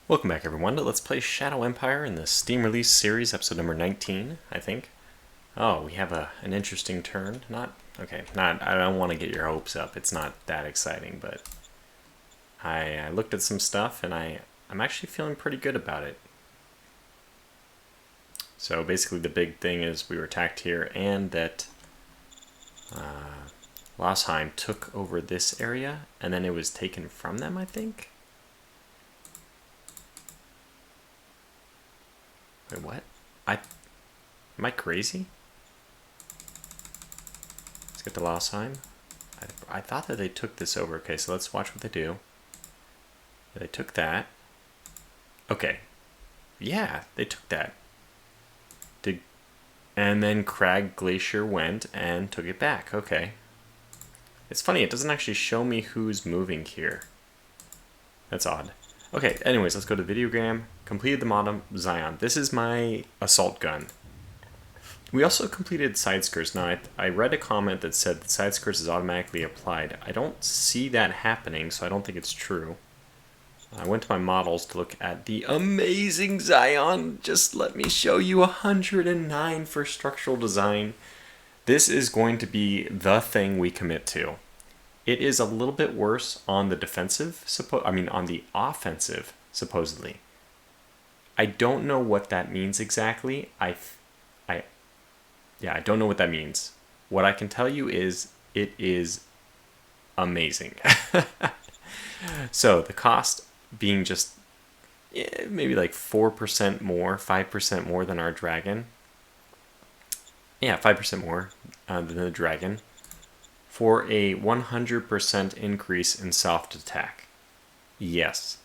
Welcome back everyone to Let's Play Shadow Empire in the Steam Release Series, episode number 19, I think. Oh, we have an interesting turn. I don't want to get your hopes up. It's not that exciting, but I looked at some stuff and I'm actually feeling pretty good about it. So basically the big thing is we were attacked here and that Losheim took over this area and then it was taken from them, I think. Wait, what? Am I crazy? Let's get to Losheim. I thought that they took this over. Okay, so let's watch what they do. They took that. Okay. Yeah, they took that. And then Crag Glacier went and took it back. Okay. It's funny, it doesn't actually show me who's moving here. That's odd. Okay, anyways, let's go to Videogram. Completed the mod Zion. This is my assault gun. We also completed side skirts. Now, I read a comment that said that side skirts is automatically applied. I don't see that happening, so I don't think it's true. I went to my models to look at the amazing Zion. Just let me show you 109 for structural design. This is going to be the thing we commit to. It is a little bit worse on the defensive, on the offensive, supposedly. I don't know what that means exactly. I don't know what that means. What I can tell you is it is amazing. So the cost being just maybe like 4% more, 5% more than our dragon. Yeah, 5% more than the dragon. For a 100% increase in soft attack. Yes,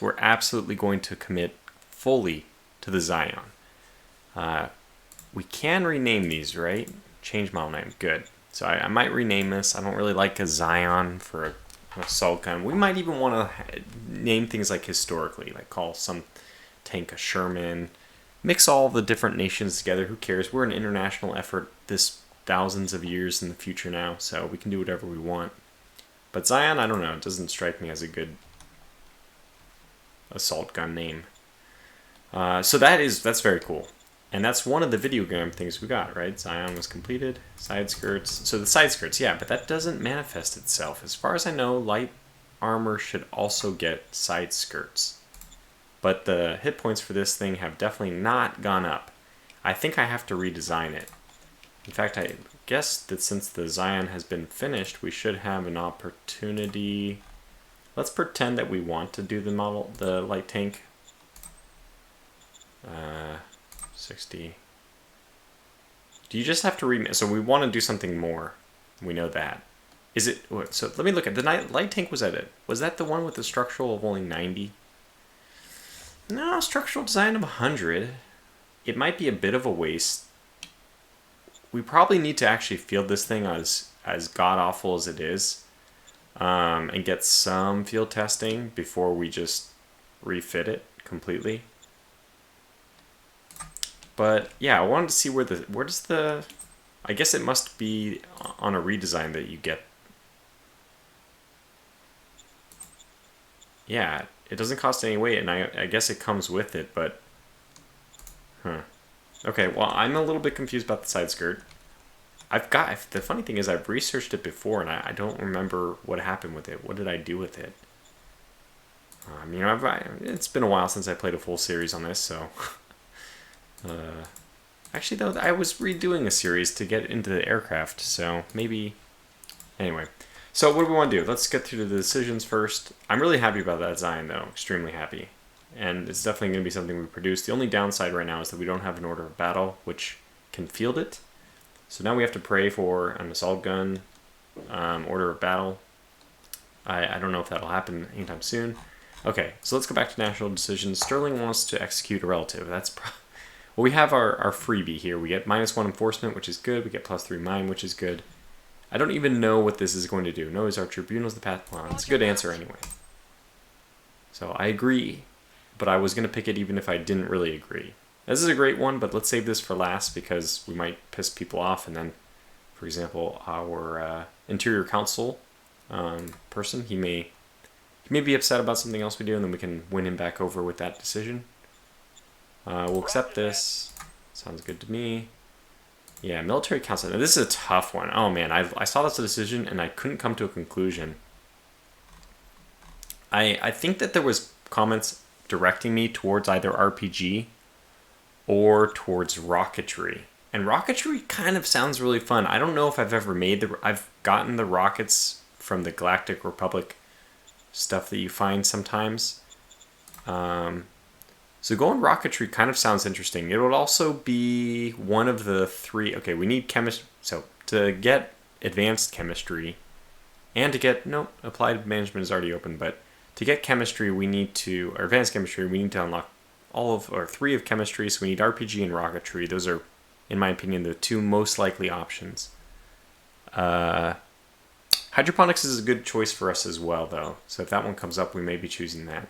we're absolutely going to commit fully to the Zion. We can rename these, right? Change model name, good. So I might rename this. I don't really like a Zion for an assault gun. We might even want to name things like historically, like call some tank a Sherman. Mix all the different nations together, who cares? We're an international effort this thousands of years in the future now, so we can do whatever we want. But Zion, I don't know, it doesn't strike me as a good assault gun name. So that's very cool. And that's one of the Videogram things we got, right? Zion was completed, side skirts. So the side skirts, yeah, but that doesn't manifest itself. As far as I know, light armor should also get side skirts. But the hit points for this thing have definitely not gone up. I think I have to redesign it. In fact, I guess that since the Zion has been finished, we should have an opportunity. Let's pretend that we want to do the light tank. 60. Do you just have to so we want to do something more. We know that. Is it? So let me look at the light tank. Was that the one with the structural of only 90? No, structural design of 100. It might be a bit of a waste. We probably need to actually field this thing as god-awful as it is, and get some field testing before we just refit it completely. But yeah, I wanted to see where does the... I guess it must be on a redesign that you get... Yeah, it doesn't cost any weight, and I guess it comes with it, but... Huh. Okay, well, I'm a little bit confused about the side skirt. The funny thing is I've researched it before and I don't remember what happened with it. What did I do with it? It's been a while since I played a full series on this, so... Actually, though, I was redoing a series to get into the aircraft, so maybe... Anyway, so what do we want to do? Let's get through the decisions first. I'm really happy about that Zion, though. Extremely happy. And it's definitely going to be something we produce. The only downside right now is that we don't have an order of battle, which can field it. So now we have to pray for an assault gun order of battle. I don't know if that'll happen anytime soon. Okay, so let's go back to national decisions. Sterling wants to execute a relative. Well, we have our freebie here. We get -1 enforcement, which is good. We get +3 mine, which is good. I don't even know what this is going to do. No, is our tribunals the path? Well, it's a good answer anyway. So I agree. But I was going to pick it even if I didn't really agree. This is a great one, but let's save this for last because we might piss people off. And then, for example, our Interior Council person, he may He may be upset about something else we do, and then we can win him back over with that decision. We'll accept this. Sounds good to me. Yeah, military council. Now, this is a tough one. Oh man, I saw this decision and I couldn't come to a conclusion. I think that there was comments directing me towards either RPG or towards rocketry. And rocketry kind of sounds really fun. I don't know if I've ever I've gotten the rockets from the Galactic Republic stuff that you find sometimes. So going rocketry kind of sounds interesting. It would also be one of the three. Okay, we need chemistry. So to get advanced chemistry and to get, no, applied management is already open, but to get chemistry, we need to, or advanced chemistry, we need to unlock all of, or three of chemistry. So we need RPG and rocketry. Those are, in my opinion, the two most likely options. Hydroponics is a good choice for us as well, though. So if that one comes up, we may be choosing that.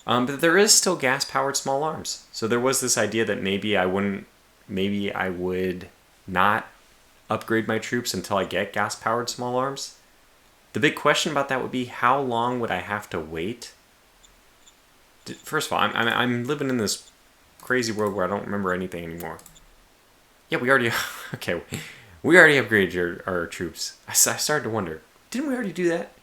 But there is still gas-powered small arms. So there was this idea that maybe I would not upgrade my troops until I get gas-powered small arms. The big question about that would be, how long would I have to wait? First of all, I'm living in this crazy world where I don't remember anything anymore. Yeah, we already okay. We already upgraded our troops. I started to wonder, didn't we already do that?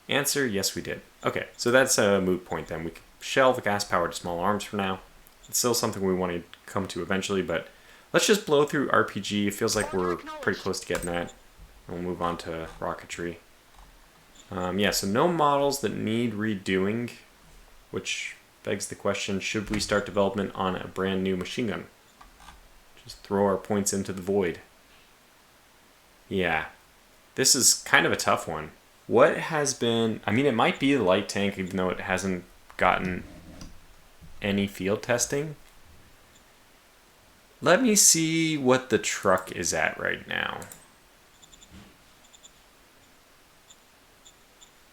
Answer: yes, we did. Okay, so that's a moot point then. We can shelve the gas-powered small arms for now. It's still something we want to come to eventually, but let's just blow through RPG. It feels like we're pretty close to getting that. We'll move on to rocketry. Yeah, so no models that need redoing, which begs the question, should we start development on a brand new machine gun? Just throw our points into the void. Yeah, this is kind of a tough one. What has been, I mean, it might be the light tank, even though it hasn't gotten any field testing. Let me see what the truck is at right now.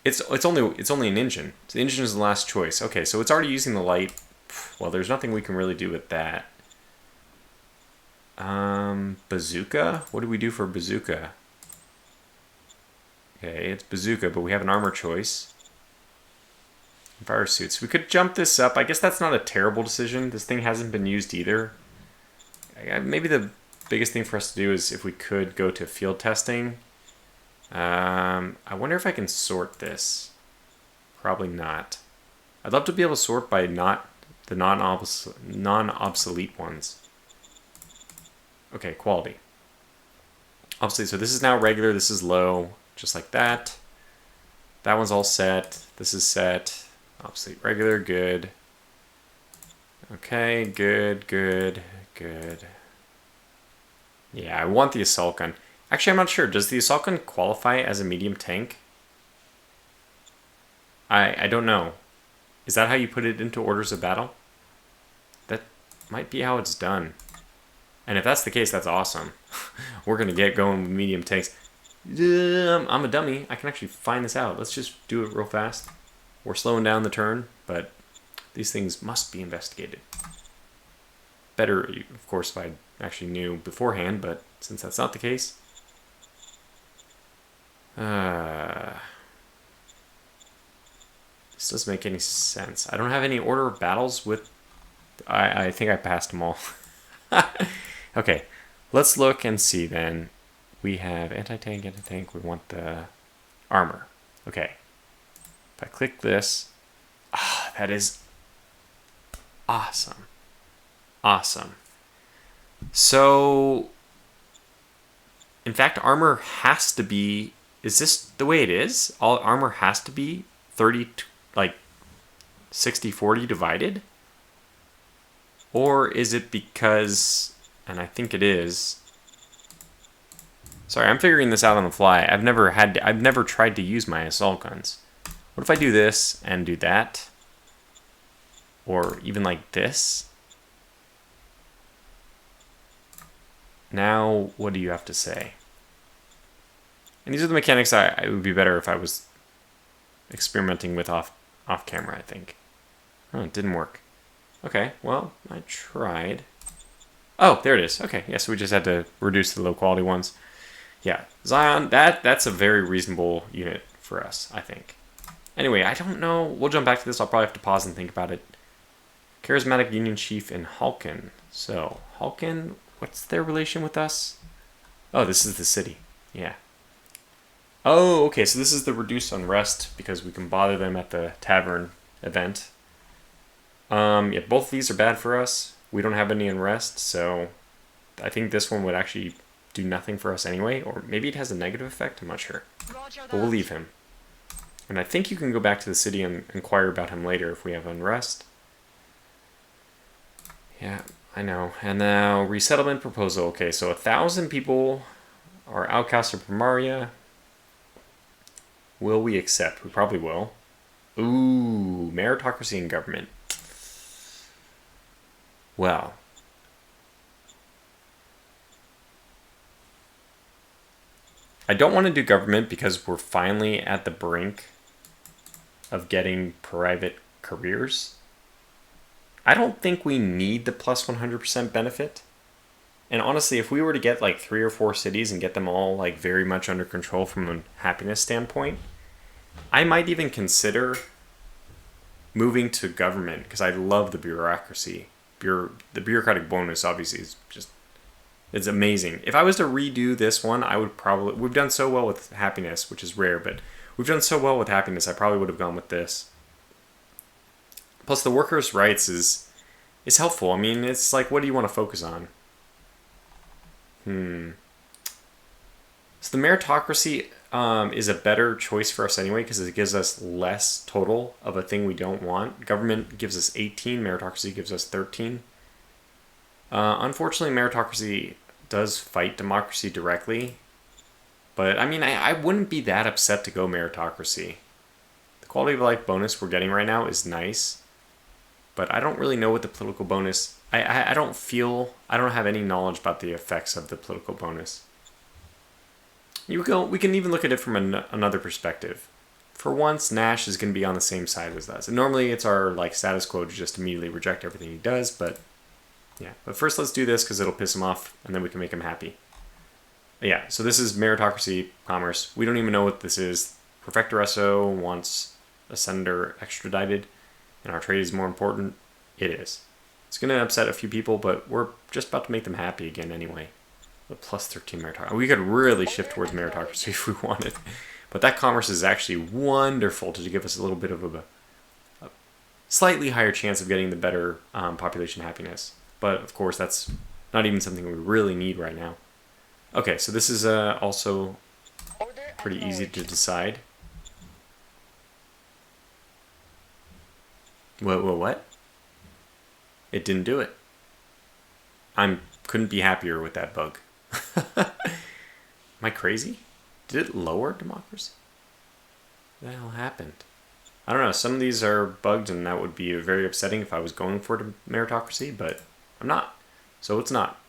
It's only an engine. So the engine is the last choice. Okay, so it's already using the light. Well, there's nothing we can really do with that. Bazooka? What do we do for bazooka? Okay, it's bazooka, but we have an armor choice. Fire suits. We could jump this up. I guess that's not a terrible decision. This thing hasn't been used either. Maybe the biggest thing for us to do is if we could go to field testing. I wonder if I can sort this. Probably not. I'd love to be able to sort by the non-obsolete ones. Okay, quality. Obviously, so this is now regular, this is low, just like that. That one's all set. This is set. Obsolete, regular, good. Okay, good, good, good. Yeah, I want the assault gun. Actually, I'm not sure. Does the assault gun qualify as a medium tank? I don't know. Is that how you put it into orders of battle? That might be how it's done. And if that's the case, that's awesome. We're going to get going with medium tanks. I'm a dummy. I can actually find this out. Let's just do it real fast. We're slowing down the turn, but these things must be investigated. Better, of course, if I actually knew beforehand, but since that's not the case... this doesn't make any sense. I don't have any order of battles with... I think I passed them all. Okay, let's look and see then. We have anti-tank. We want the armor. Okay. If I click this... that is awesome. Awesome. So... in fact, armor has to be... is this the way it is? All armor has to be 30, like 60-40 divided? Or is it because, and I think it is. Sorry, I'm figuring this out on the fly. I've never tried to use my assault guns. What if I do this and do that? Or even like this? Now, what do you have to say? And these are the mechanics it would be better if I was experimenting with off camera, I think. Oh, it didn't work. Okay, well, I tried. Oh, there it is. Okay, yeah, so we just had to reduce the low quality ones. Yeah, Zion, that's a very reasonable unit for us, I think. Anyway, I don't know. We'll jump back to this. I'll probably have to pause and think about it. Charismatic Union Chief in Halkin. So, Halkin, what's their relation with us? Oh, this is the city. Yeah. Oh, okay, so this is the reduced unrest because we can bother them at the tavern event. Yeah, both of these are bad for us. We don't have any unrest, so I think this one would actually do nothing for us anyway, or maybe it has a negative effect, I'm not sure. But we'll leave him. And I think you can go back to the city and inquire about him later if we have unrest. Yeah, I know. And now, resettlement proposal. Okay, so 1,000 people are outcasts of Primaria. Will we accept? We probably will. Ooh, meritocracy in government. Well. I don't want to do government because we're finally at the brink of getting private careers. I don't think we need the plus 100% benefit. And honestly, if we were to get like 3 or 4 cities and get them all like very much under control from a happiness standpoint, I might even consider moving to government because I love the bureaucracy. The bureaucratic bonus obviously is just, it's amazing. If I was to redo this one, I would probably, we've done so well with happiness, which is rare, but we've done so well with happiness, I probably would have gone with this. Plus the workers' rights is helpful. I mean, it's like, what do you want to focus on? So the meritocracy is a better choice for us anyway because it gives us less total of a thing we don't want. Government gives us 18, meritocracy gives us 13. Unfortunately, meritocracy does fight democracy directly. But, I mean, I wouldn't be that upset to go meritocracy. The quality of life bonus we're getting right now is nice. But I don't really know what the political bonus... I don't have any knowledge about the effects of the political bonus. We can even look at it from another perspective. For once, Nash is going to be on the same side as us. And normally it's our like status quo to just immediately reject everything he does, but yeah. But first let's do this because it'll piss him off and then we can make him happy. Yeah, so this is meritocracy, commerce. We don't even know what this is. Prefector SO wants a senator extradited and our trade is more important. It is. It's going to upset a few people, but we're just about to make them happy again anyway. The plus 13 meritocracy. We could really shift towards meritocracy if we wanted. But that commerce is actually wonderful to give us a little bit of a slightly higher chance of getting the better population happiness. But of course, that's not even something we really need right now. Okay, so this is also pretty easy to decide. What? It didn't do it. Couldn't be happier with that bug. Am I crazy? Did it lower democracy? What the hell happened? I don't know. Some of these are bugged, and that would be very upsetting if I was going for meritocracy, but I'm not. So it's not.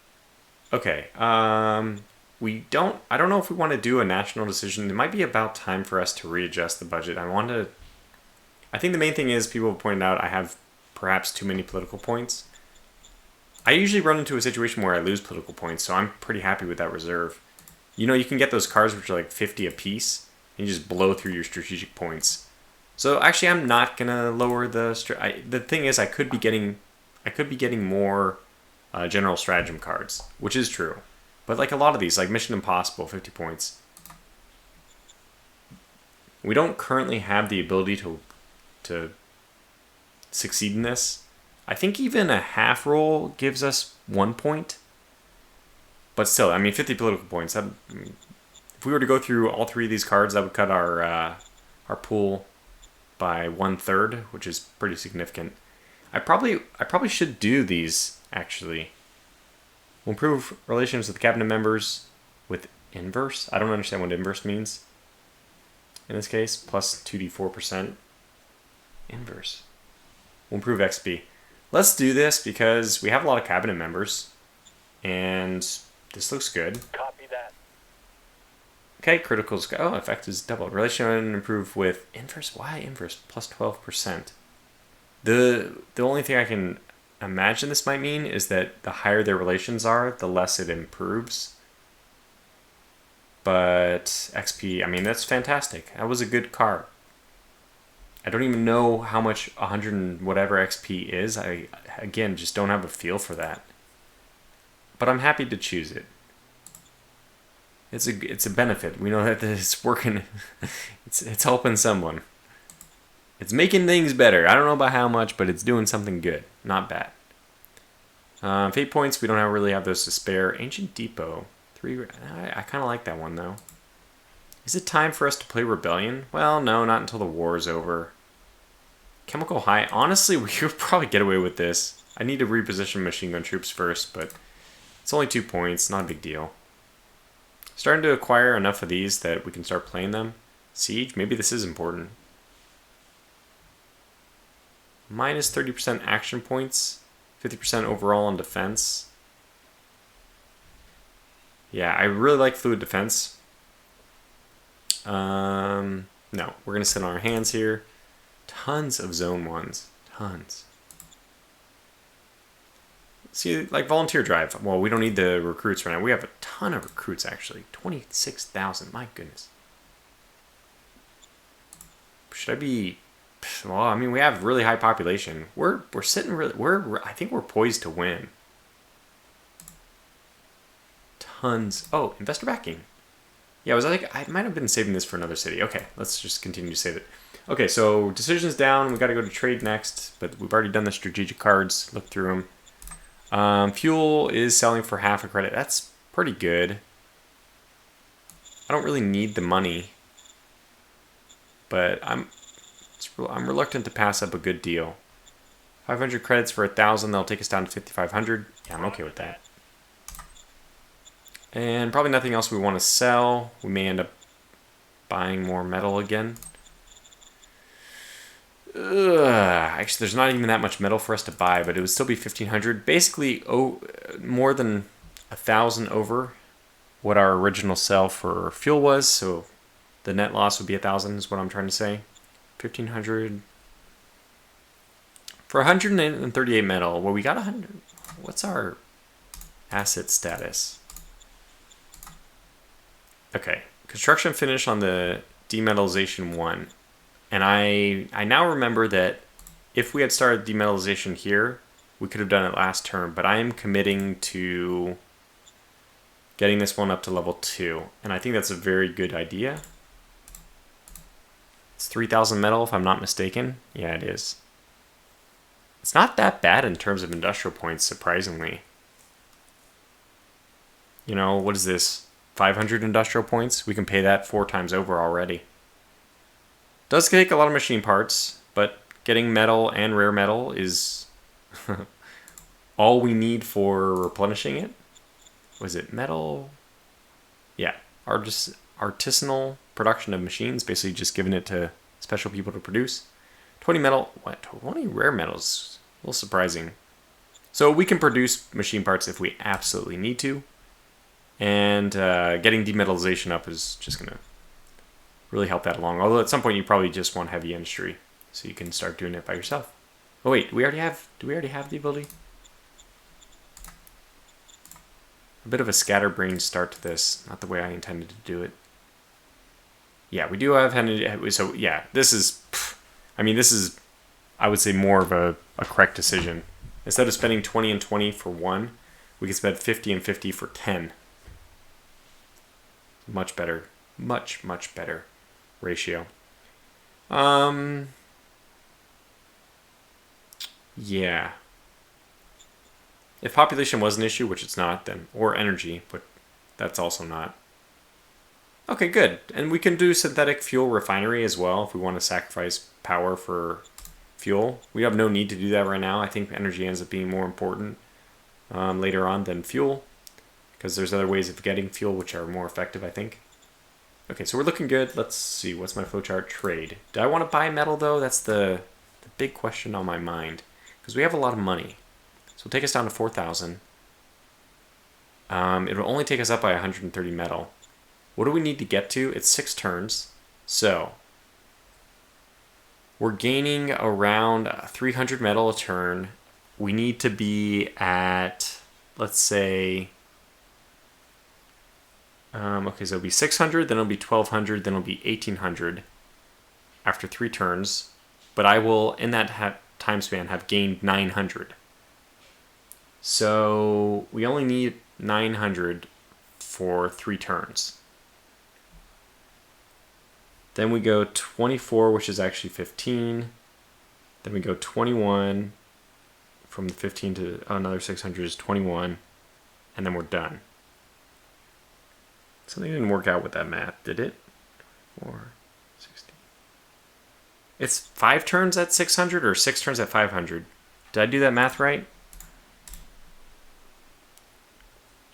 Okay. I don't know if we want to do a national decision. It might be about time for us to readjust the budget. I think the main thing is people have pointed out I have perhaps too many political points. I usually run into a situation where I lose political points, so I'm pretty happy with that reserve. You know, you can get those cards which are like 50 apiece, and you just blow through your strategic points. So actually, I'm not gonna lower the. The thing is, I could be getting more general stratagem cards, which is true. But like a lot of these, like Mission Impossible, 50 points. We don't currently have the ability to succeed in this. I think even a half roll gives us 1 point. But still, I mean, 50 political points. If we were to go through all 3 of these cards, that would cut our pool by 1/3, which is pretty significant. I probably should do these, actually. We'll improve relations with cabinet members with inverse. I don't understand what inverse means. In this case, plus 2d4%. Inverse. We'll improve XP. Let's do this because we have a lot of cabinet members. And this looks good. Copy that. Okay, critical skill. Oh, effect is doubled. Relation improve with inverse. Why inverse? Plus 12%. The only thing I can imagine this might mean is that the higher their relations are, the less it improves. But XP, I mean, that's fantastic. That was a good card. I don't even know how much 100 and whatever XP is. I, again, just don't have a feel for that. But I'm happy to choose it. It's a benefit. We know that it's working. it's helping someone. It's making things better. I don't know about how much, but it's doing something good. Not bad. Fate points, we don't really have those to spare. Ancient Depot. 3. I kind of like that one, though. Is it time for us to play Rebellion? Well, no, not until the war is over. Chemical High. Honestly, we could probably get away with this. I need to reposition machine gun troops first, but it's only 2 points. Not a big deal. Starting to acquire enough of these that we can start playing them. Siege. Maybe this is important. Minus 30% action points. 50% overall on defense. Yeah, I really like fluid defense. No, we're going to sit on our hands here. Tons of zone 1s. Tons. See, like volunteer drive. Well, we don't need the recruits right now. We have a ton of recruits, actually. 26,000. My goodness. Should I be... Well, I mean, we have really high population. We're sitting really... I think we're poised to win. Tons. Oh, investor backing. Yeah, I might have been saving this for another city. Okay, let's just continue to save it. Okay, so decisions down. We got to go to trade next, but we've already done the strategic cards. Look through them. Fuel is selling for half a credit. That's pretty good. I don't really need the money, but I'm reluctant to pass up a good deal. 500 credits for 1,000. That'll take us down to 5,500. Yeah, I'm okay with that. And probably nothing else we want to sell. We may end up buying more metal again. Actually, there's not even that much metal for us to buy, but it would still be 1,500. Basically, more than 1,000 over what our original sell for fuel was. So the net loss would be 1,000 is what I'm trying to say. 1,500 for 138 metal. Well, we got 100. What's our asset status? Okay, construction finish on the demetallization 1. And I now remember that if we had started demetallization here, we could have done it last turn, but I am committing to getting this one up to level 2. And I think that's a very good idea. It's 3,000 metal if I'm not mistaken. Yeah, it is. It's not that bad in terms of industrial points, surprisingly. You know, what is this? 500 industrial points? We can pay that 4 times over already. Does take a lot of machine parts, but getting metal and rare metal is all we need for replenishing it. Was it metal? Yeah, artisanal production of machines, basically just giving it to special people to produce. 20 metal, what? 20 rare metals, a little surprising. So we can produce machine parts if we absolutely need to. And getting demetallization up is just going to really help that along. Although at some point you probably just want heavy industry, so you can start doing it by yourself. Oh wait, do we already have the ability? A bit of a scatterbrained start to this, not the way I intended to do it. Yeah, we do have, so yeah, this is, I would say more of a correct decision. Instead of spending 20 and 20 for 1, we can spend 50 and 50 for 10. Much better, much better ratio. Yeah. If population was an issue, which it's not, then, or energy, but that's also not. Okay, good. And we can do synthetic fuel refinery as well if we want to sacrifice power for fuel. We have no need to do that right now. I think energy ends up being more important later on than fuel, because there's other ways of getting fuel which are more effective, I think. Okay, so we're looking good. Let's see, what's my flowchart? Trade. Do I want to buy metal, though? That's the big question on my mind, because we have a lot of money. So it'll take us down to 4,000. It'll only take us up by 130 metal. What do we need to get to? It's 6 turns. So we're gaining around 300 metal a turn. We need to be at, let's say, okay, so it'll be 600, then it'll be 1,200, then it'll be 1,800 after 3 turns. but I will, in that time span, have gained 900. So we only need 900 for 3 turns. Then we go 24, which is actually 15. Then we go 21. From the 15 to another 600 is 21. And then we're done. Something didn't work out with that math, did it? 4, 60. It's 5 turns at 600 or 6 turns at 500? Did I do that math right?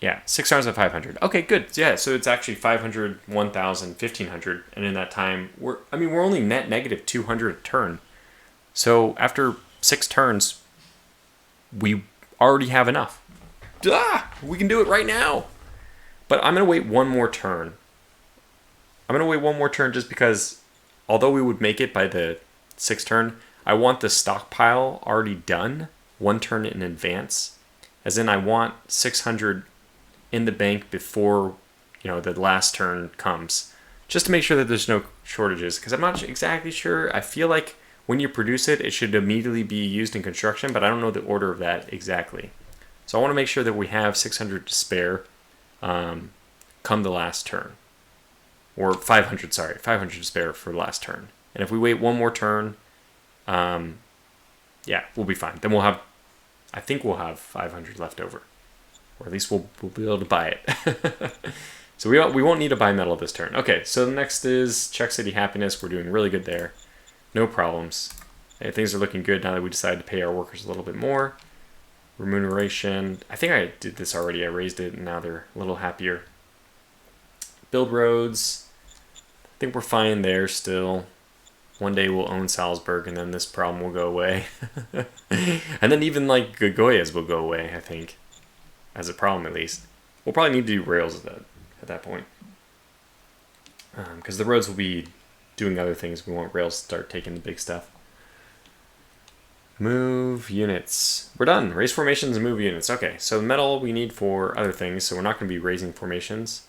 Yeah, 6 turns at 500. Okay, good. Yeah, so it's actually 500, 1,000, 1,500. And in that time, we're only net negative 200 a turn. So after 6 turns, we already have enough. We can do it right now. But I'm going to wait one more turn. I'm going to wait one more turn just because, although we would make it by the 6th turn, I want the stockpile already done 1 turn in advance. As in, I want 600 in the bank before, the last turn comes. Just to make sure that there's no shortages. Because I'm not exactly sure. I feel like when you produce it, it should immediately be used in construction, but I don't know the order of that exactly. So I want to make sure that we have 600 to spare come the last turn. Or 500 to spare for the last turn. And if we wait one more turn, we'll be fine. Then I think we'll have 500 left over. Or at least we'll be able to buy it. So we won't need to buy metal this turn. Okay, so the next is Czech City Happiness. We're doing really good there. No problems. Hey, things are looking good now that we decided to pay our workers a little bit more. Remuneration. I think I did this already. I raised it and now they're a little happier. Build roads. I think we're fine there still. One day we'll own Salzburg and then this problem will go away. And then even like Gogoyas will go away, I think. As a problem at least. We'll probably need to do rails at that point. Because the roads will be doing other things. We want rails to start taking the big stuff. Move units. We're done. Raise formations and move units. Okay, so metal we need for other things, so we're not going to be raising formations.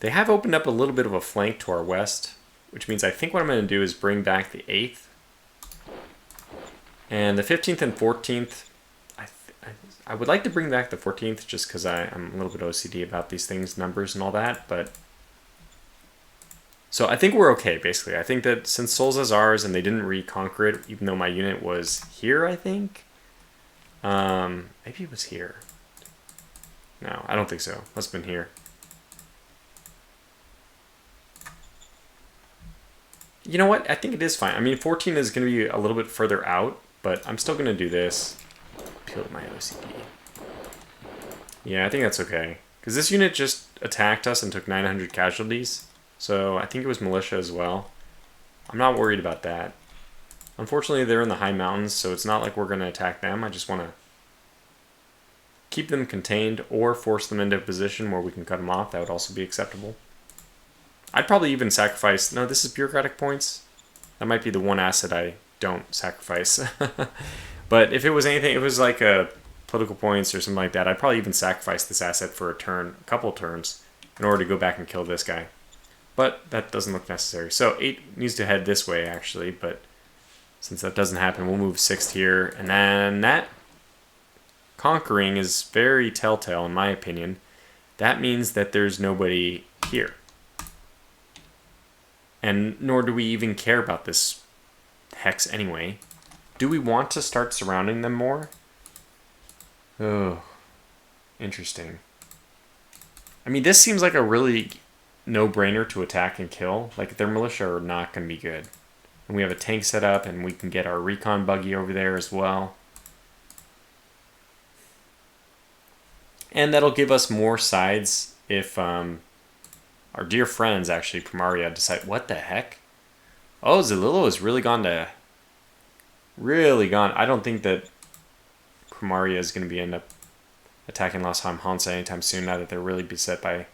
They have opened up a little bit of a flank to our west, which means I think what I'm going to do is bring back the 8th. And the 15th and 14th, I would like to bring back the 14th just because I'm a little bit OCD about these things, numbers and all that, but... So I think we're okay, basically. I think that since Solza's ours and they didn't reconquer it, even though my unit was here, I think? Maybe it was here. No, I don't think so. Must have been here. You know what? I think it is fine. I mean, 14 is going to be a little bit further out, but I'm still going to do this. Peel my OCD. Yeah, I think that's okay. Because this unit just attacked us and took 900 casualties. So I think it was militia as well. I'm not worried about that. Unfortunately, they're in the high mountains, so it's not like we're going to attack them. I just want to keep them contained or force them into a position where we can cut them off. That would also be acceptable. I'd probably even sacrifice... No, this is bureaucratic points. That might be the one asset I don't sacrifice. But if it was anything, if it was like a political points or something like that, I'd probably even sacrifice this asset for a couple turns, in order to go back and kill this guy. But that doesn't look necessary. So 8 needs to head this way, actually, but since that doesn't happen, we'll move 6th here. And then that conquering is very telltale, in my opinion. That means that there's nobody here. And nor do we even care about this hex anyway. Do we want to start surrounding them more? Oh, interesting. I mean, this seems like a really no-brainer to attack and kill. Like, their militia are not going to be good. And we have a tank set up, and we can get our recon buggy over there as well. And that'll give us more sides if our dear friends, actually, Primaria, decide... What the heck? Oh, Zalilo has really gone to... Really gone. I don't think that Primaria is going to end up attacking Losheim Hansa anytime soon, now that they're really beset by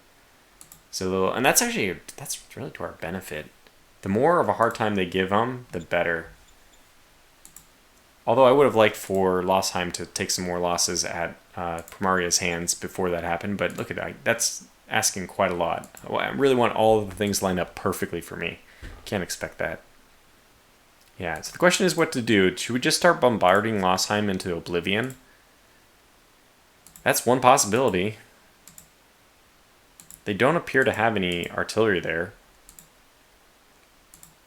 Zalilo. And that's really to our benefit. The more of a hard time they give them, the better. Although I would have liked for Losheim to take some more losses at Primaria's hands before that happened, but look at that. That's asking quite a lot. I really want all of the things lined up perfectly for me. Can't expect that. Yeah, so the question is what to do. Should we just start bombarding Lossheim into oblivion? That's one possibility. They don't appear to have any artillery there.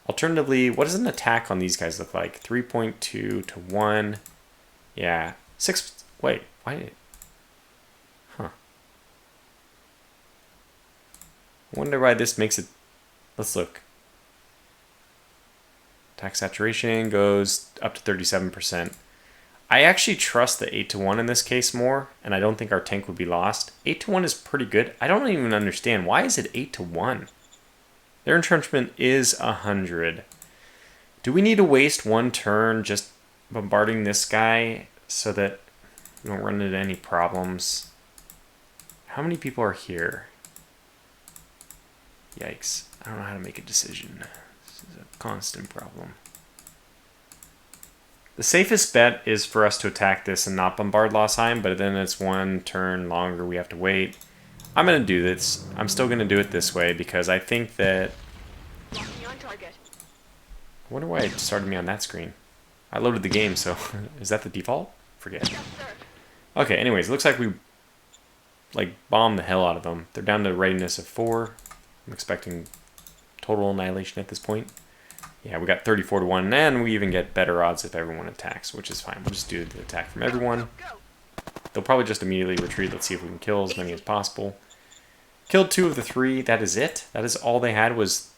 Alternatively, what does an attack on these guys look like? 3.2 to 1. Yeah. 6. Wait, why did... Huh. I wonder why this makes it... Let's look. Attack saturation goes up to 37%. I actually trust the 8 to 1 in this case more, and I don't think our tank would be lost. 8 to 1 is pretty good. I don't even understand. Why is it 8 to 1? Their entrenchment is 100. Do we need to waste one turn just bombarding this guy so that we don't run into any problems? How many people are here? Yikes. I don't know how to make a decision. This is a constant problem. The safest bet is for us to attack this and not bombard Lossheim, but then it's one turn longer we have to wait. I'm going to do this. I'm still going to do it this way because I think that... I wonder why it started me on that screen. I loaded the game, so is that the default? Forget. Okay, anyways, it looks like we bombed the hell out of them. They're down to readiness of 4. I'm expecting total annihilation at this point. Yeah, we got 34 to 1, and we even get better odds if everyone attacks, which is fine. We'll just do the attack from everyone. They'll probably just immediately retreat. Let's see if we can kill as many as possible. Killed 2 of the 3. That is it. That is all they had was...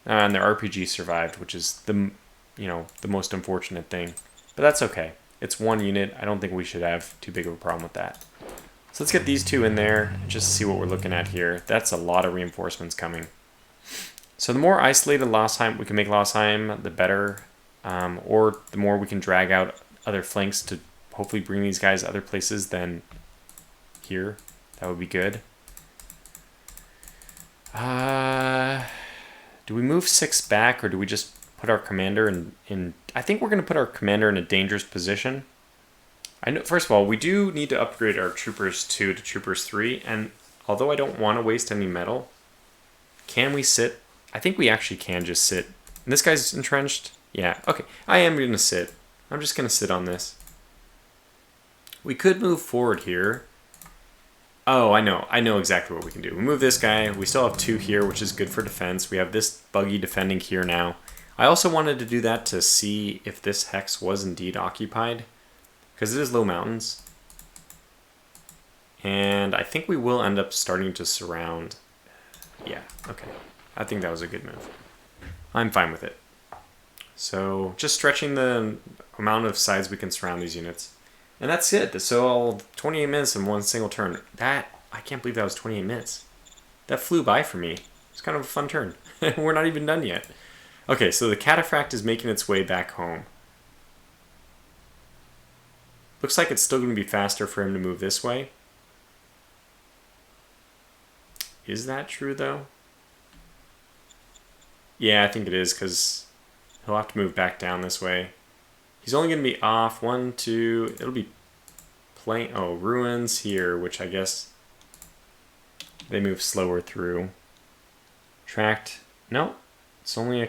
and their RPG survived, which is the most unfortunate thing. But that's okay. It's one unit. I don't think we should have too big of a problem with that. So let's get these 2 in there, just to see what we're looking at here. That's a lot of reinforcements coming. So the more isolated Lossheim we can make Lossheim, the better. Or the more we can drag out other flanks to hopefully bring these guys other places than here. That would be good. Do we move 6 back, or do we just put our commander in... I think we're going to put our commander in a dangerous position. I know. First of all, we do need to upgrade our Troopers 2 to Troopers 3, and although I don't want to waste any metal, can we sit... I think we actually can just sit. And this guy's entrenched? Yeah, okay. I am going to sit. I'm just going to sit on this. We could move forward here. Oh, I know. I know exactly what we can do. We move this guy. We still have 2 here, which is good for defense. We have this buggy defending here now. I also wanted to do that to see if this hex was indeed occupied, because it is low mountains. And I think we will end up starting to surround. Yeah, okay. I think that was a good move. I'm fine with it. So just stretching the amount of sides we can surround these units. And that's it. So 28 minutes in one single turn. I can't believe that was 28 minutes. That flew by for me. It's kind of a fun turn. We're not even done yet. Okay, so the cataphract is making its way back home. Looks like it's still going to be faster for him to move this way. Is that true, though? Yeah, I think it is, because he'll have to move back down this way. He's only going to be off 1, 2... It'll be plain... Oh, ruins here, which I guess they move slower through. Tract... No, it's only a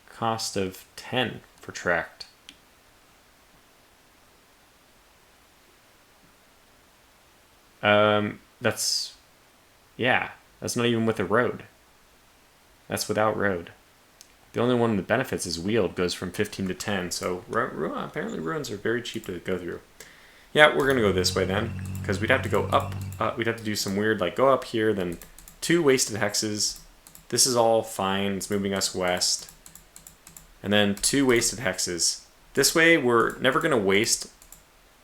cost of 10 for tract. That's... Yeah, that's not even with a road. That's without road. The only one that benefits is wheeled, goes from 15 to 10, so apparently ruins are very cheap to go through. Yeah, we're going to go this way then, because we'd have to go up, we'd have to do some weird, go up here, then 2 wasted hexes. This is all fine, it's moving us west. And then 2 wasted hexes. This way, we're never going to waste...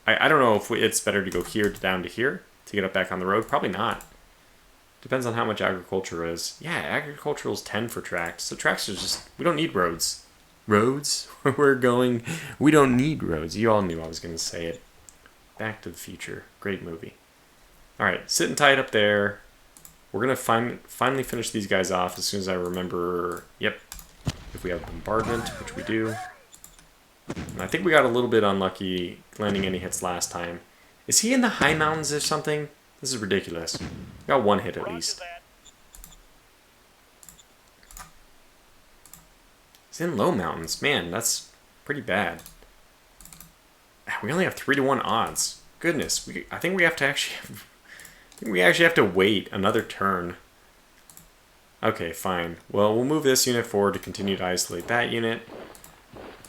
I don't know if it's better to go here down to here to get up back on the road. Probably not. Depends on how much agriculture is. Yeah, agricultural is 10 for tracts. So tracts are just... We don't need roads. Roads? Where we're going, we don't need roads. You all knew I was going to say it. Back to the Future. Great movie. Alright, sitting tight up there. We're going to finally finish these guys off as soon as I remember... Yep. If we have bombardment, which we do. And I think we got a little bit unlucky landing any hits last time. Is he in the high mountains or something? This is ridiculous. We got 1 hit at least. Is Thin low mountains. Man, that's pretty bad. We only have 3-to-1 odds. Goodness, I think we have to actually... I think we actually have to wait another turn. Okay, fine. Well, we'll move this unit forward to continue to isolate that unit.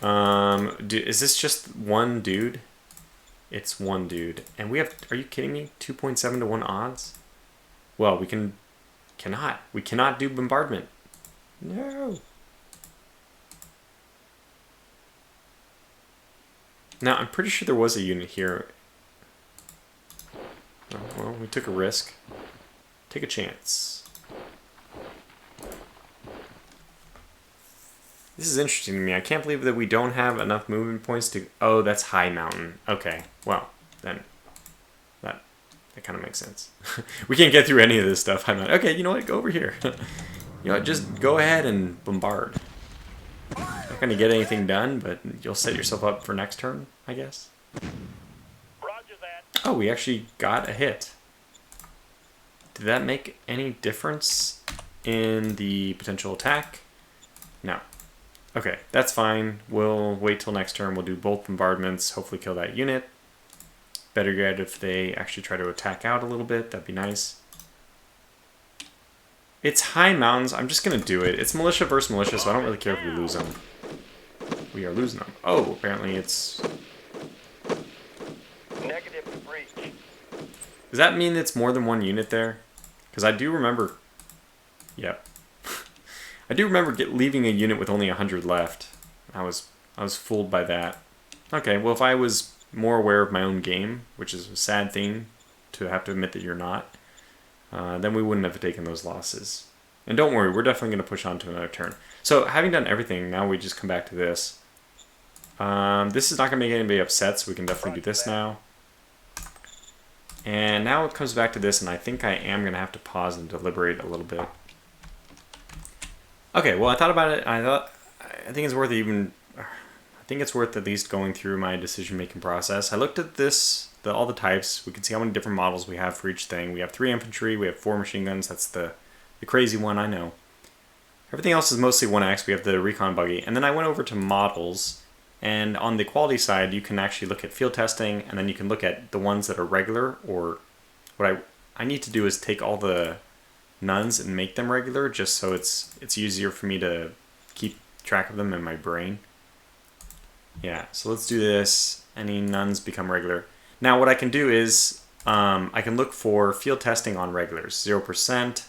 Is this just one dude? It's one dude. And we have... Are you kidding me? 2.7-to-1 odds? Well, we cannot. We cannot do bombardment. No. Now, I'm pretty sure there was a unit here. Oh, well, we took a risk. Take a chance. This is interesting to me. I can't believe that we don't have enough movement points to... Oh, that's high mountain. Okay, well, then that kind of makes sense. We can't get through any of this stuff. I'm like, okay, you know what? Go over here. You know what? Just go ahead and bombard. Not going to get anything done, but you'll set yourself up for next turn, I guess. Roger that. Oh, we actually got a hit. Did that make any difference in the potential attack? No. Okay, that's fine. We'll wait till next turn. We'll do both bombardments, hopefully kill that unit. Better yet if they actually try to attack out a little bit. That'd be nice. It's high mountains. I'm just going to do it. It's militia versus militia, so I don't really care if we lose them. We are losing them. Oh, apparently it's... Negative breach. Does that mean it's more than one unit there? Because I do remember... Yep. I do remember leaving a unit with only 100 left. I was fooled by that. Okay, well if I was more aware of my own game, which is a sad thing to have to admit that you're not, then we wouldn't have taken those losses. And don't worry, we're definitely going to push on to another turn. So having done everything, now we just come back to this. This is not going to make anybody upset, so we can definitely do this now. And now it comes back to this, and I think I am going to have to pause and deliberate a little bit. Okay, well I thought about it. I think it's worth at least going through my decision-making process. I looked at all the types. We can see how many different models we have for each thing. We have 3 infantry. We have 4 machine guns. That's the crazy one, I know. Everything else is mostly 1x. We have the recon buggy, and then I went over to models. And on the quality side, you can actually look at field testing, and then you can look at the ones that are regular. Or what I need to do is take all the nuns and make them regular, just so it's easier for me to keep track of them in my brain. Yeah, so let's do this. Any nuns become regular. Now what I can do is I can look for field testing on regulars. 0%,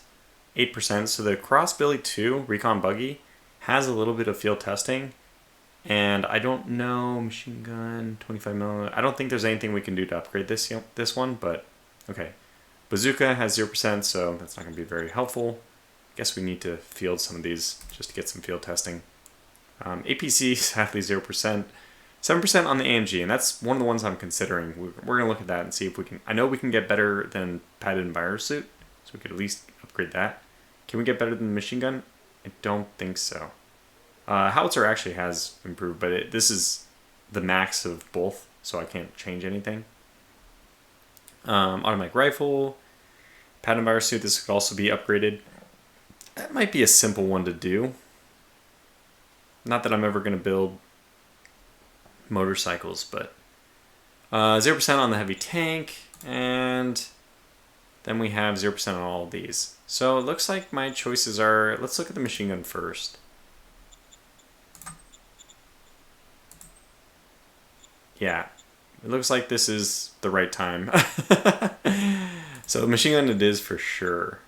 8%. So the Crossbilly 2 Recon Buggy has a little bit of field testing. And I don't know, machine gun, 25mm. I don't think there's anything we can do to upgrade this one, but okay. Bazooka has 0%, so that's not going to be very helpful. I guess we need to field some of these just to get some field testing. APC, sadly 0%. 7% on the AMG, and that's one of the ones I'm considering. We're going to look at that and see if we can... I know we can get better than padded and virus suit, so we could at least upgrade that. Can we get better than the machine gun? I don't think so. Howitzer actually has improved, but this is the max of both, so I can't change anything. Automatic rifle, pattern and virus suit, this could also be upgraded. That might be a simple one to do. Not that I'm ever going to build motorcycles, but 0% on the heavy tank, and then we have 0% on all of these. So it looks like my choices are, let's look at the machine gun first. Yeah, it looks like this is the right time. So the machine gun it is for sure.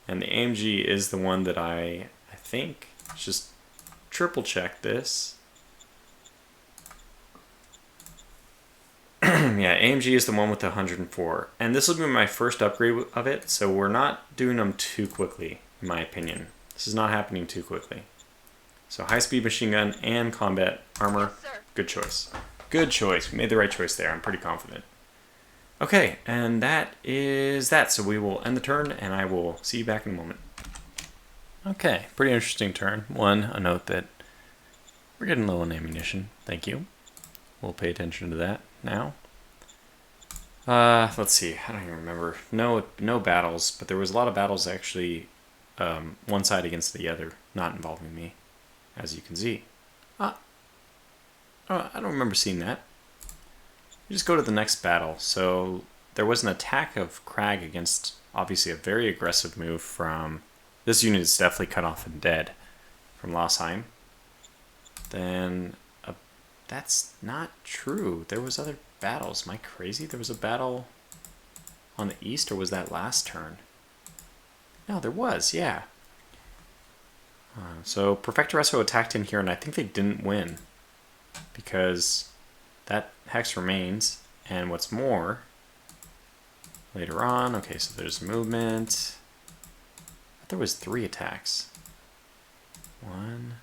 And the AMG is the one that I think, just triple check this. Yeah, AMG is the one with the 104. And this will be my first upgrade of it, so we're not doing them too quickly, in my opinion. This is not happening too quickly. So high-speed machine gun and combat armor, good choice. Good choice. We made the right choice there. I'm pretty confident. Okay, and that is that. So we will end the turn, and I will see you back in a moment. Okay, pretty interesting turn. A note that we're getting low on ammunition. Thank you. We'll pay attention to that now. Let's see. I don't even remember. No battles, but there was a lot of battles actually one side against the other, not involving me. as you can see. I don't remember seeing that. We just go to the next battle. So there was an attack of Crag against, obviously, a very aggressive move from... This unit is definitely cut off and dead from Lossheim. Then... that's not true. There was other battles. Am I crazy? There was a battle on the east, or was that last turn? No, there was, yeah. So Prefectoresso attacked in here, and I think they didn't win. Because that hex remains. And what's more, later on, okay, so there's movement. I thought there was 3 attacks. 1.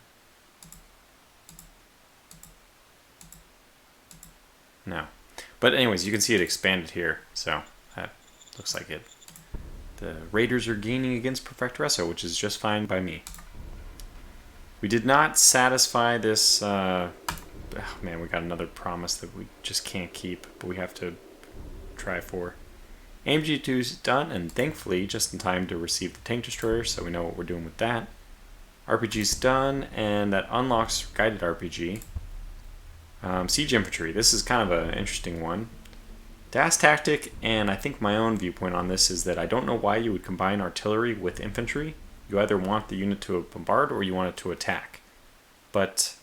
No. But anyways, you can see it expanded here. So that looks like it. The Raiders are gaining against Prefectoresso, which is just fine by me. We did not satisfy this... oh man, we got another promise that we just can't keep, but we have to try for. AMG2 is done, and thankfully just in time to receive the tank destroyer, so we know what we're doing with that. RPG's done, and that unlocks guided RPG. Siege infantry. This is kind of an interesting one. DAS tactic, and I think my own viewpoint on this is that I don't know why you would combine artillery with infantry. You either want the unit to bombard or you want it to attack. But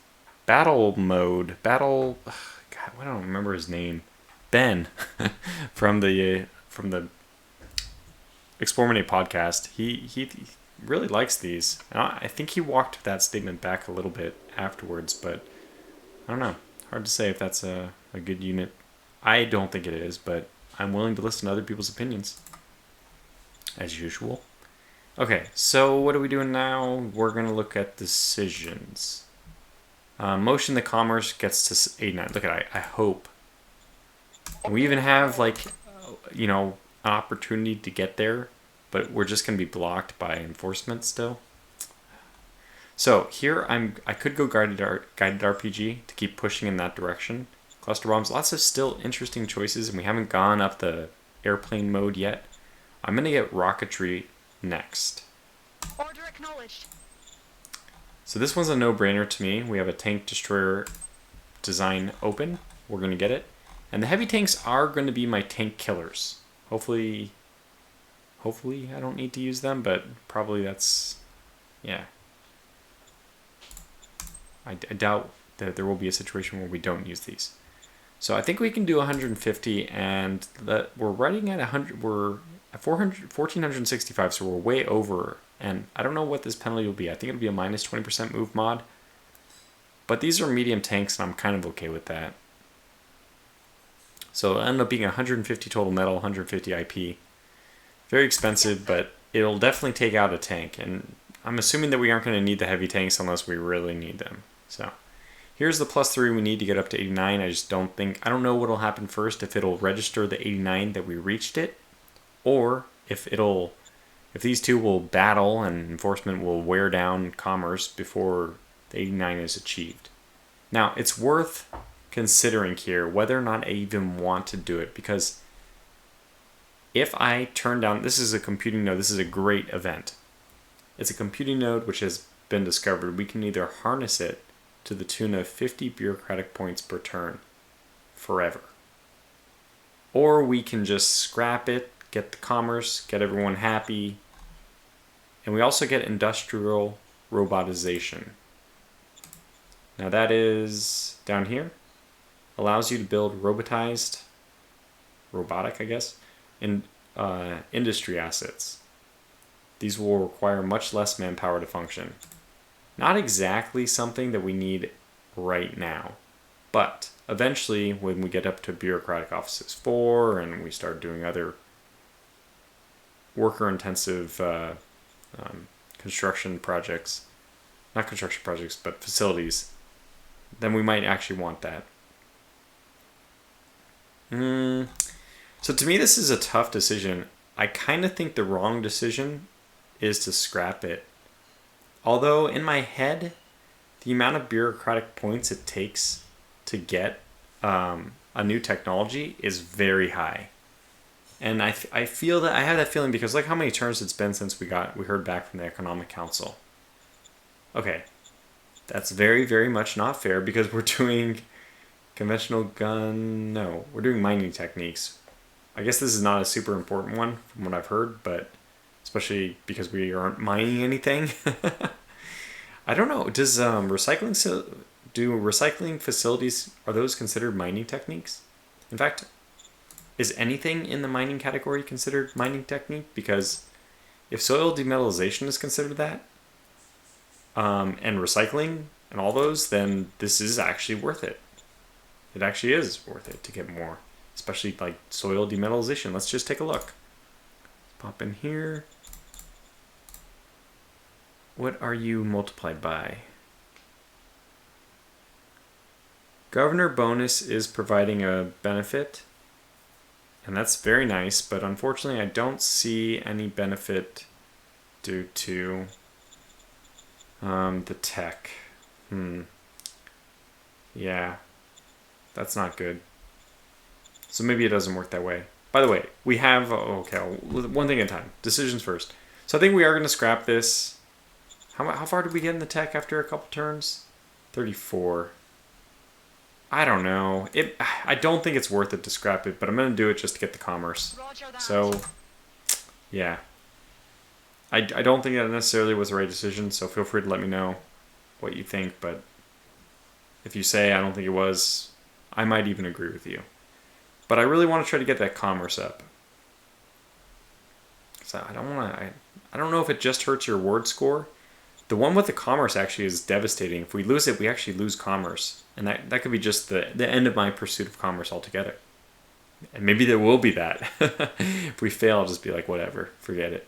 battle mode, God, I don't remember his name. Ben from the Explorminate podcast. He really likes these. And I think he walked that statement back a little bit afterwards, but I don't know. Hard to say if that's a good unit. I don't think it is, but I'm willing to listen to other people's opinions, as usual. Okay, so what are we doing now? We're going to look at decisions. Motion the commerce gets to 89. Look at I hope. We even have, like, an opportunity to get there, but we're just going to be blocked by enforcement still. So here I could go guided RPG to keep pushing in that direction. Cluster bombs, lots of still interesting choices, and we haven't gone up the airplane mode yet. I'm going to get rocketry next. Order acknowledged. So this one's a no-brainer to me. We have a tank destroyer design open. We're going to get it. And the heavy tanks are going to be my tank killers. Hopefully I don't need to use them, but probably that's... yeah. I doubt that there will be a situation where we don't use these. So I think we can do 150, and we're running at 100. We're at 1465, so we're way over. And I don't know what this penalty will be. I think it'll be a minus 20% move mod. But these are medium tanks, and I'm kind of okay with that. So it'll end up being 150 total metal, 150 IP. Very expensive, but it'll definitely take out a tank. And I'm assuming that we aren't going to need the heavy tanks unless we really need them. So here's the +3 we need to get up to 89. I don't know what'll happen first, if it'll register the 89 that we reached it, or if these two will battle and enforcement will wear down commerce before the 89 is achieved. Now, it's worth considering here whether or not I even want to do it, because if I turn down, this is a computing node, this is a great event. It's a computing node which has been discovered. We can either harness it to the tune of 50 bureaucratic points per turn forever, or we can just scrap it, get the commerce, get everyone happy, and we also get industrial robotization. Now that is down here. Allows you to build robotic, I guess, in industry assets. These will require much less manpower to function. Not exactly something that we need right now, but eventually when we get up to bureaucratic offices 4 and we start doing other worker-intensive construction projects, not construction projects, but facilities, then we might actually want that. So to me, this is a tough decision. I kind of think the wrong decision is to scrap it. Although in my head, the amount of bureaucratic points it takes to get a new technology is very high. And I feel that I have that feeling because look how many turns it's been since we heard back from the Economic Council. Okay, That's very, very much not fair because we're doing conventional gun. No, we're doing mining techniques. I guess this is not a super important one from what I've heard, but especially because we aren't mining anything. I don't know. Does do recycling facilities, are those considered mining techniques? In fact, is anything in the mining category considered mining technique? Because if soil demetallization is considered that, and recycling and all those, then this is actually worth it. It actually is worth it to get more, especially like soil demetallization. Let's just take a look. Pop in here. What are you multiplied by? Governor bonus is providing a benefit, and that's very nice, but unfortunately I don't see any benefit due to the tech. Yeah, that's not good. So maybe it doesn't work that way. By the way, we have, okay, one thing at a time. Decisions first. So I think we are going to scrap this. How far did we get in the tech after a couple turns? 34. I don't know. I don't think it's worth it to scrap it, but I'm going to do it just to get the commerce. So, yeah. I don't think that necessarily was the right decision, so feel free to let me know what you think, but if you say I don't think it was, I might even agree with you. But I really want to try to get that commerce up. So I don't know if it just hurts your word score. The one with the commerce actually is devastating. If we lose it, we actually lose commerce. And that could be just the end of my pursuit of commerce altogether. And maybe there will be that. If we fail, I'll just be like, whatever, forget it.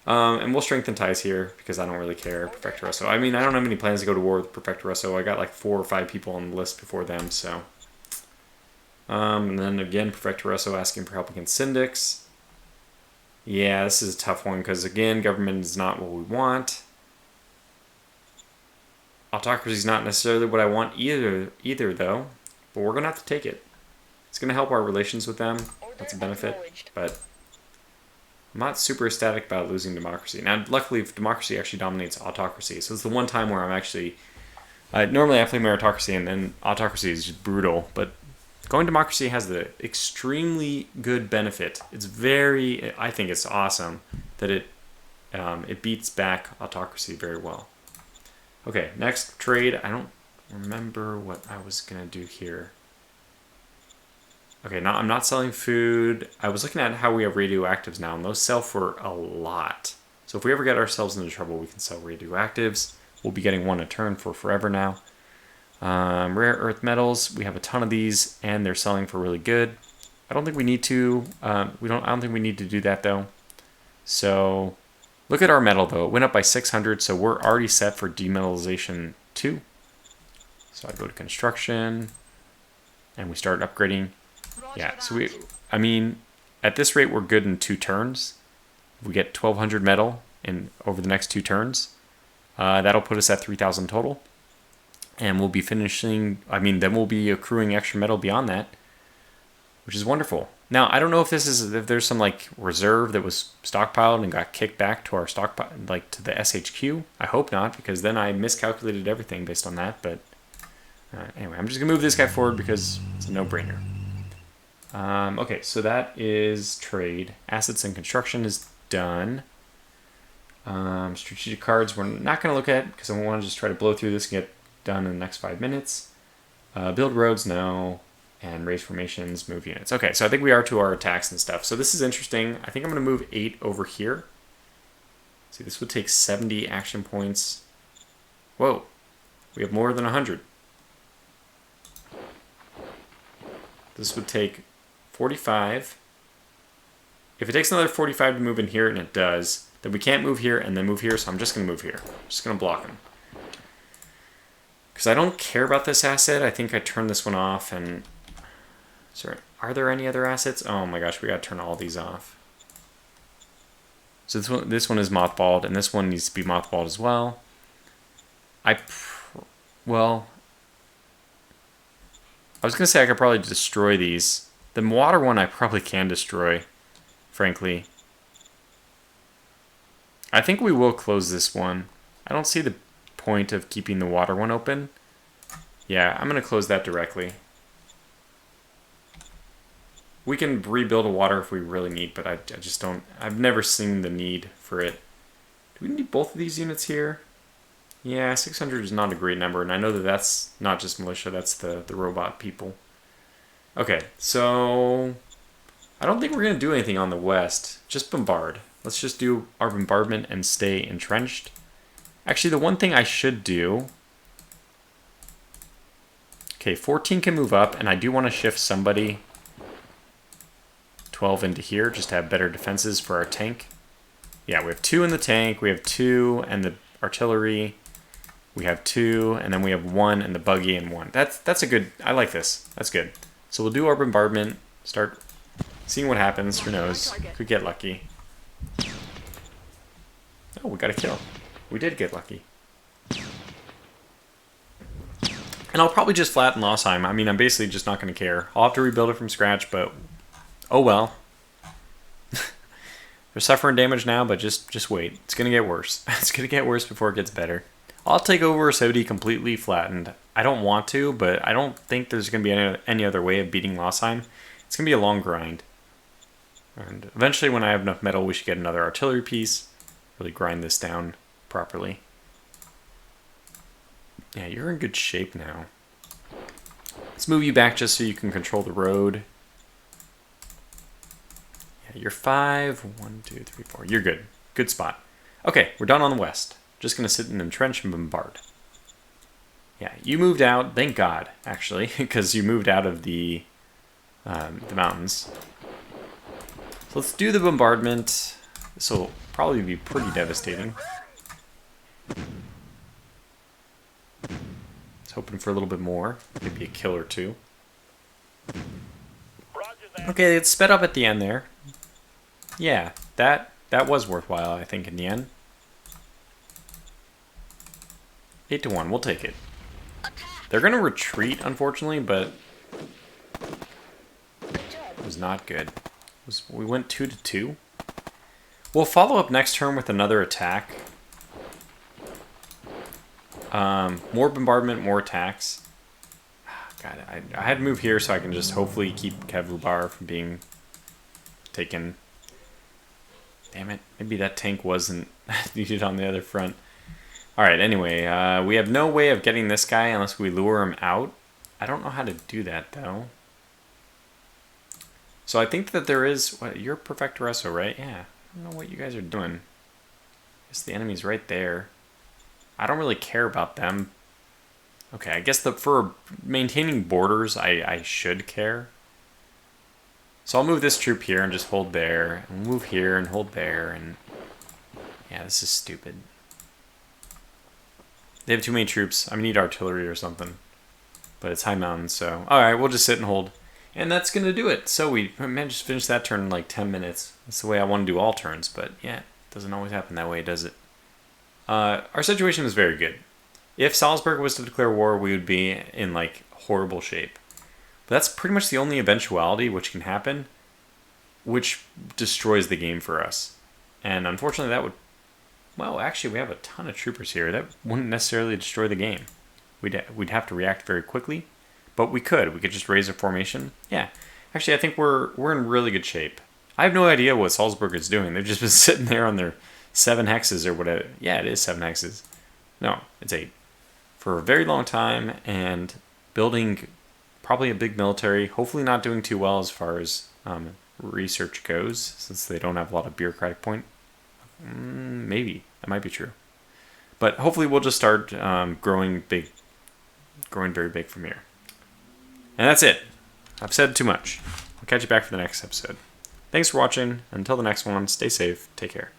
And we'll strengthen ties here because I don't really care. Prefector Russo. I mean, I don't have any plans to go to war with Prefector Russo. I got like 4 or 5 people on the list before them, so. And then again, Prefector Russo asking for help against syndics. Yeah, this is a tough one because again, government is not what we want. Autocracy is not necessarily what I want either though, but we're gonna have to take it. It's gonna help our relations with them. That's a benefit, but I'm not super ecstatic about losing democracy. Now, luckily, democracy actually dominates autocracy, so it's the one time where I'm actually. Normally, I play meritocracy, and then autocracy is just brutal. But going democracy has the extremely good benefit. It's very. I think it's awesome that it beats back autocracy very well. Okay, next trade. I don't remember what I was gonna do here. Okay, now I'm not selling food. I was looking at how we have radioactives now, and those sell for a lot. So if we ever get ourselves into trouble, we can sell radioactives. We'll be getting 1 a turn for forever now. Rare earth metals, we have a ton of these, and they're selling for really good. I don't think we need to. I don't think we need to do that though. So look at our metal though. It went up by 600, so we're already set for demetallization 2. So I go to construction, and we start upgrading. Yeah, so I mean, at this rate, we're good in 2 turns. If we get 1,200 metal over the next 2 turns, that'll put us at 3,000 total. And we'll be finishing, then we'll be accruing extra metal beyond that, which is wonderful. Now, I don't know if there's some like reserve that was stockpiled and got kicked back to our stockpile, like to the SHQ. I hope not, because then I miscalculated everything based on that. But anyway, I'm just gonna move this guy forward because it's a no-brainer. Okay, so that is trade. Assets and construction is done. Strategic cards we're not going to look at because I want to just try to blow through this and get done in the next 5 minutes. Build roads, no. And raise formations, move units. Okay, so I think we are to our attacks and stuff. So this is interesting. I think I'm going to move 8 over here. See, this would take 70 action points. Whoa, we have more than 100. This would take 45. If it takes another 45 to move in here, and it does, then we can't move here and then move here, so I'm just going to move here. I'm just going to block him. Because I don't care about this asset. I think I turn this one off, and... Sorry, are there any other assets? Oh my gosh, we got to turn all these off. So this one is mothballed, and this one needs to be mothballed as well. Well... I was going to say I could probably destroy these. The water one I probably can destroy, frankly. I think we will close this one. I don't see the point of keeping the water one open. Yeah, I'm going to close that directly. We can rebuild a water if we really need, but I just don't... I've never seen the need for it. Do we need both of these units here? Yeah, 600 is not a great number, and I know that that's not just militia, that's the robot people. Okay, so... I don't think we're going to do anything on the west. Just bombard. Let's just do our bombardment and stay entrenched. Actually, the one thing I should do... Okay, 14 can move up, and I do want to shift somebody 12 into here, just to have better defenses for our tank. Yeah, we have 2 in the tank, we have 2 and the artillery, we have 2, and then we have 1 in the buggy and 1. That's a good... I like this. That's good. So we'll do our bombardment, start seeing what happens. Who knows? Could get lucky. Oh, we got a kill. We did get lucky. And I'll probably just flatten Lossheim. I mean, I'm basically just not going to care. I'll have to rebuild it from scratch, but oh well. They're suffering damage now, but just wait. It's going to get worse. It's going to get worse before it gets better. I'll take over Saudi completely flattened. I don't want to, but I don't think there's going to be any other way of beating Lossheim. It's going to be a long grind. And eventually, when I have enough metal, we should get another artillery piece. Really grind this down properly. Yeah, you're in good shape now. Let's move you back just so you can control the road. Yeah, you're 5. 1, 2, 3, 4. You're good. Good spot. Okay, we're done on the west. Just going to sit and entrench and bombard. Yeah, you moved out. Thank God, actually, because you moved out of the mountains. So let's do the bombardment. This will probably be pretty devastating. Hoping for a little bit more, maybe a kill or 2. Okay, it's sped up at the end there. Yeah, that was worthwhile, I think, in the end. 8-1, we'll take it. They're gonna retreat, unfortunately, but it was not good. We went 2-2. We'll follow up next turn with another attack. More bombardment, more attacks. God, I had to move here so I can just hopefully keep Kevlubar from being taken. Damn it, maybe that tank wasn't needed on the other front. Alright, anyway, we have no way of getting this guy unless we lure him out. I don't know how to do that, though. So I think that there is... What, you're Perfectoresso, right? Yeah. I don't know what you guys are doing. I guess the enemy's right there. I don't really care about them. Okay, I guess for maintaining borders, I should care. So I'll move this troop here and just hold there. And move here and hold there. And yeah, this is stupid. They have too many troops. I need artillery or something. But it's high mountains, so... Alright, we'll just sit and hold. And that's going to do it. So we managed to finish that turn in like 10 minutes. That's the way I want to do all turns. But yeah, it doesn't always happen that way, does it? Our situation was very good. If Salzburg was to declare war, we would be in like horrible shape. But that's pretty much the only eventuality which can happen, which destroys the game for us. And unfortunately that would... Well, actually we have a ton of troopers here. That wouldn't necessarily destroy the game. We'd have to react very quickly, but we could. We could just raise a formation. Yeah. Actually, I think we're in really good shape. I have no idea what Salzburg is doing. They've just been sitting there on their 7 hexes or whatever. Yeah, it is 7 hexes. No, it's 8. For a very long time, and building probably a big military. Hopefully not doing too well as far as research goes, since they don't have a lot of bureaucratic point. Maybe. That might be true. But hopefully we'll just start growing very big from here. And that's it. I've said too much. I'll catch you back for the next episode. Thanks for watching. Until the next one, stay safe. Take care.